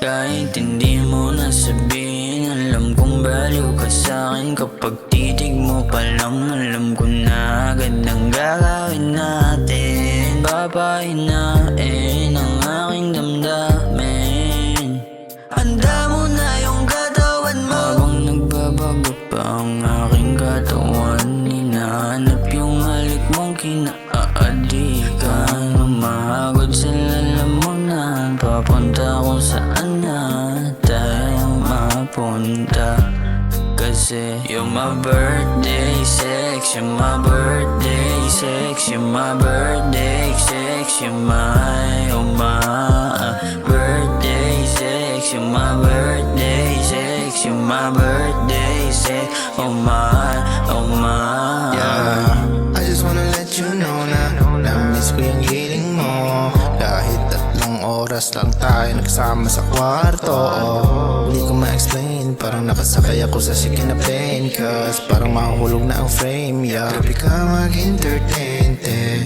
Kahit hindi mo na sabihin, alam kong baliw ka sa'kin. Kapag titig mo pa lang, alam ko na agad ang gagawin natin. Papahinain ang aking damdamin. Handa mo na yung katawan mo. Habang nagbabago pa ang aking katawan, hinahanap yung halik mong kinaadikan. Umahagod sa lalamunan, papunta kung saan na tayo mapunta. Kasi you're my birthday sex, you're my birthday sex, you're my birthday sex, you're my, oh my birthday sex, you're my birthday sex, you're my birthday sex, oh my, oh my. Yeah, I just wanna let you know na na-miss ko yung hiling mo. Kahit 3 oras lang tayo nagsama sa kwarto. Hindi ko ma-explain, parang nakasakay ako sa sikin na plane. Cause parang mahuhulog na ang frame, yeah. Grabe ka mag-entertain,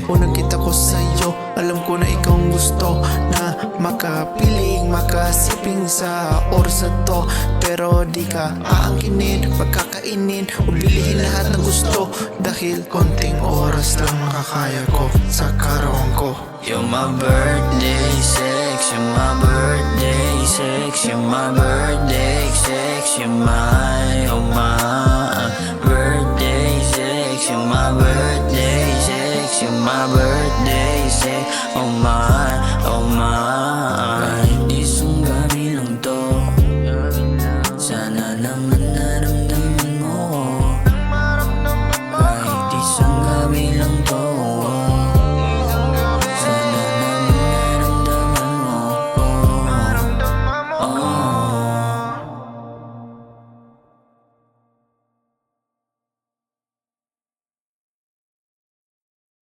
unang kita ko sa'yo, alam ko na ikaw gusto na makapiling, makasiping sa oras na to. Pero di ka aangkinin, pagkakainin, ubilihin lahat ng gusto. Dahil konting oras lang makakaya ko sa karawang ko. You're my birthday sex, you're my birthday sex, you're my birthday sex, you're my, oh my birthday sex, you're my birthday sex, you're my birthday sex, oh my, oh my.